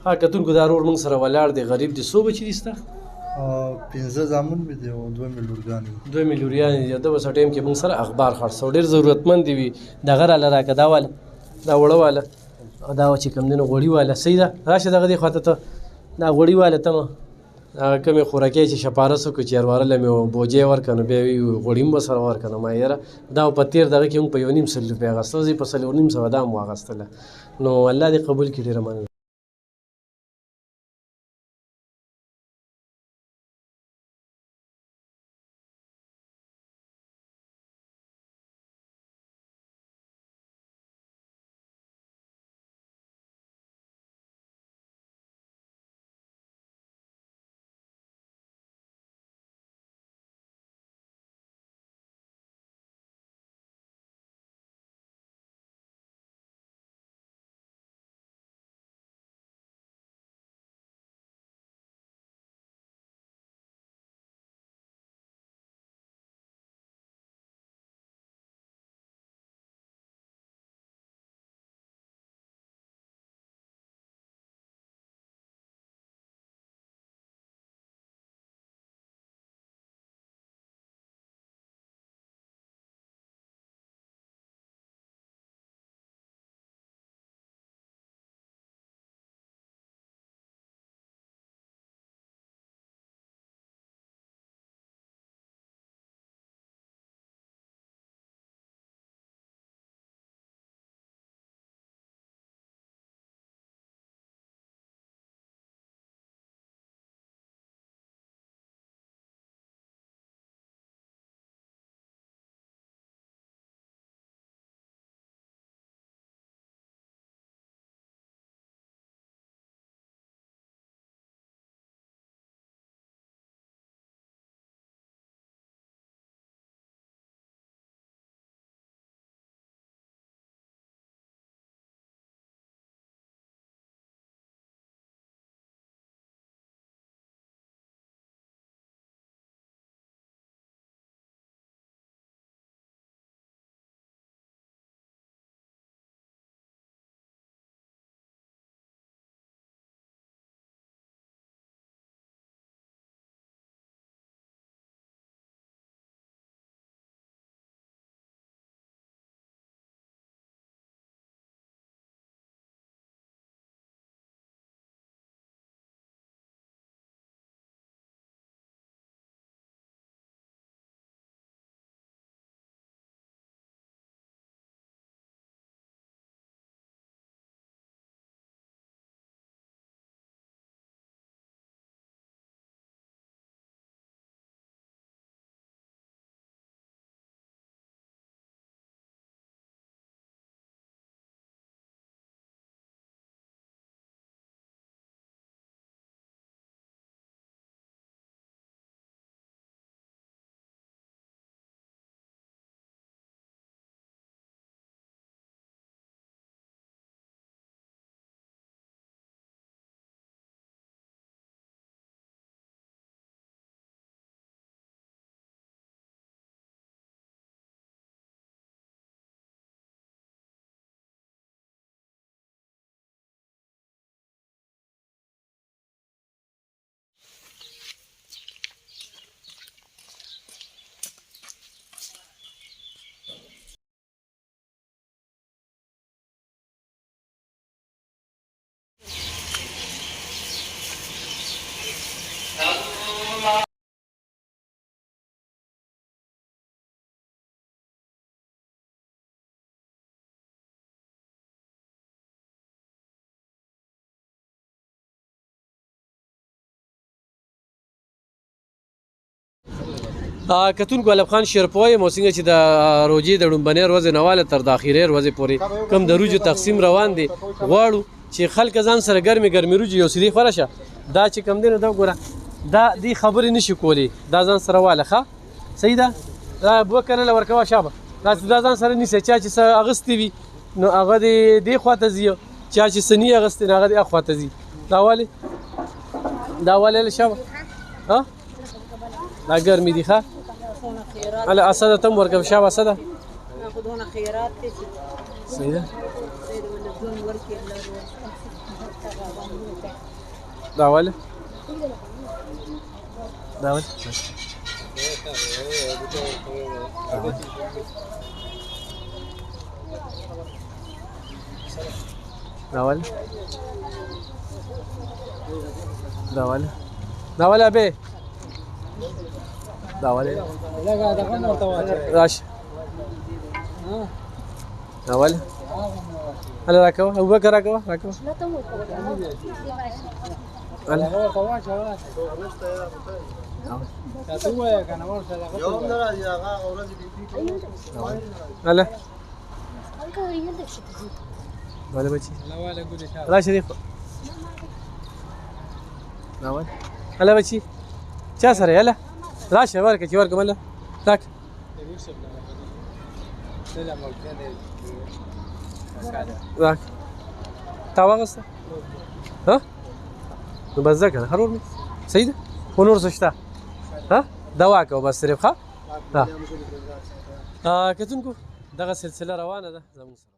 ها کتونکو دا ورور موږ سره ولاړ دی غریب دی څو بچي دي ستا 15 زامن مې دي او 2 مې لورګانې دي 2 مې لوریانې دي د بس ټایم کې موږ سره اخبار خرڅو ډېر ضرورتمند وي دغه راله راکړه دا واله دا وړه واله دا چې کوم دی نو غوړي واله صحیح ده راشه دغه دې خواته ته دا غوړي واله تمه کومې خوراکۍ چې شپارس وکړو چې یاروارله مې بوجۍ ورکړه نو بیا وي غوړي هم به سره ورکړه ما یاره دا په تېر دغه کې موږ په 1.5 روپۍ اخیستل زه په 4.5 دا هم واخیستله نو الله دې قبول کړي ډېره مننه کتونکو علب خان شیرپوی مو څنګه چې د روجې د ډومبنۍ ورځې نه واله تر د اخرې ورځې پورې کم د روجو تقسیم روان دی غواړو چې خلک ځان سره ګرمې ګرمې روجې یو سیدې خوره شه دا چې کم دی نو دا ګوره دا دې خبرې نشي کولی دا ځان سره واله ښه صحیح ده دا بوه کنله ورکوه شابه دا ځان سره نیسئ چا چې څه اغوستی وي نو هغه دې خواته ځي چا چې څه نی اغوستی نو هغه دې اخواته ځي دا والې شابه ها دا ګرمې دي ښه على أسد تم ورقة شاب أسد ناخذون خيارات سيدة دا ولې دا ولې دا ولې دا ولې دا ولې ابي دا ولې راشه دا ولې هلا راكوه ابو بكر راكوه هلا هلا ولا بچي لا شريف ناول هلا بچي چا سره هلا راشه ورکه چې ورکه مله راک راک تا واغسته ها نو بس ذکر هرور می صحیح ده ونور څه شته ها دوا کو بس صرف ها کتونکو دغه سلسله روانه ده زموږ